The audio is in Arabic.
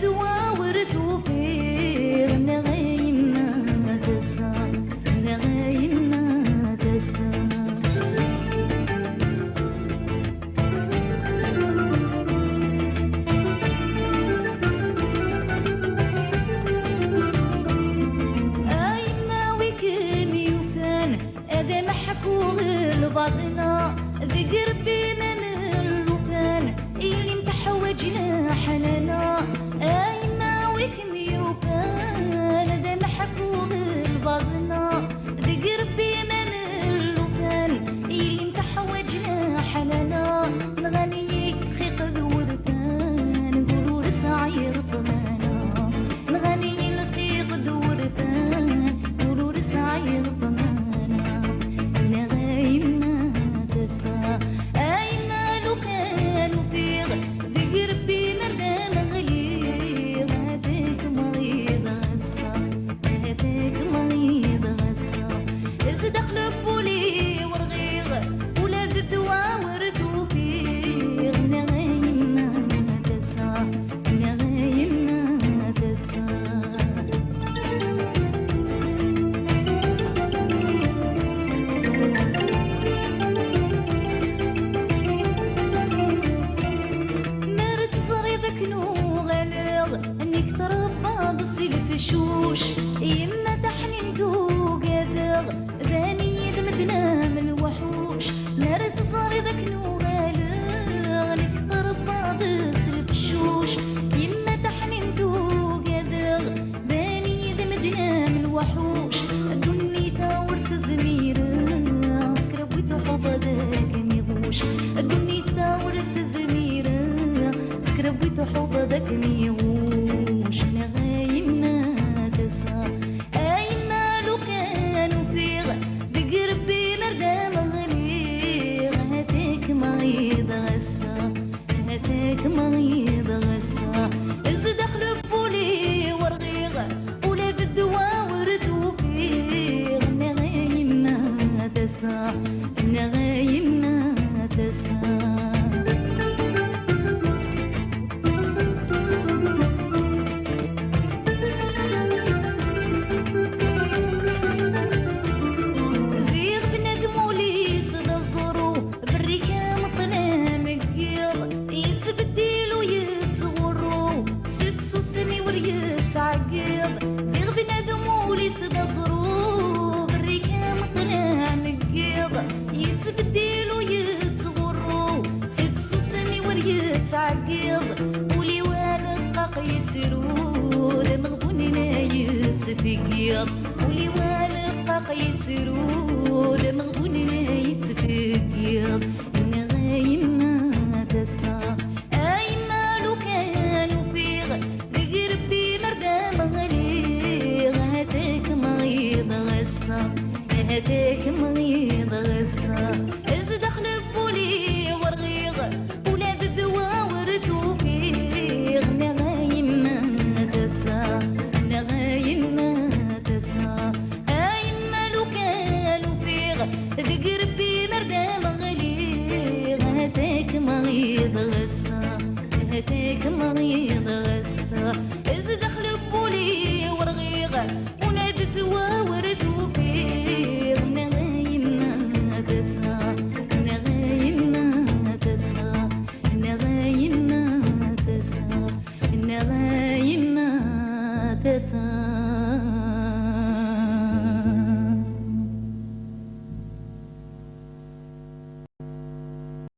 الدوا ورثو فيه نغايمنا تسا نغايمنا تسا أيما ويكن يوفان هذا محكو غير بعضنا ذكر بينا الوفان اللي انت حوجنا حنانا أيما ويكن يوفان هذا محكو غير بعضنا ذكر بينا الوفان اللي انت حوجنا حنانا نغني خيق ذورتان نقولوا رسعير طمانا نغني الخيق ذورتان نقولوا رسعير طمانا نغايمنا تسا أيما لو كانوا فيغ ذكر بي مردان غليظ هذاك مريض غصة هذاك مريض غصة إذ دخل بولي ورغيغ ولاد الدوا ورثو فيه نغايمنا تسا نغايمنا تسا مرت صريضك نوغلغ انك تربى بصيل فشوش يما تحنين توقاذغ ذاني دمدنا من الوحوش مرت صريضك نوغلغ انك تربى بصيل فشوش يما تحنين توقاذغ ذاني دمدنا من الوحوش الدنيا تاورس زميرة سكربويت حوضة ذاك ميغوش الدنيا تاورس زميرة سكربويت حوضة ذاك ميغوش نغايمنا تسا أيما لو كانوا فيغ بقربي مردام غليغ هاتيك مريض غسا هاتيك مريض غسا إذ دخل بولي ورغيغ ولاد الدوا ورثو فيه نغايمنا تسا نغايمنا تسا زيغ بنادم ولي صدى الزرو بالريكة مطنا مكير يتبدل ويتصغرو سكسو السمي وريتعقب زيغ بنادم ولي صدى الزرو بالريكة مطنا مكير يتبدل ويتصغرو سكسو السمي وريتعقب ولي والد قاق يتسرو لمغبوننا يتفكير ولي والد قاق يتسرو لمغبوننا يتفكير نغايمنا تسا أيما لو كانوا فيغ بقربي مردام غليغ هاتاك مريض غصة هاتاك مريض غصة إذ دخل بولي ورغيغ ولاد الدوا ورثو فيه نغايمنا تسا نغايمنا تسا أيما لو كانوا فيغ ذكربي مردام غليغ هاتاك مريض غصة هاتاك مريض غصة إذ دخل بولي ورغيغ ولاد الدوا ورثو فيه نغايمنا تسا نغايمنا تسا نغايمنا تسا نغايمنا تسا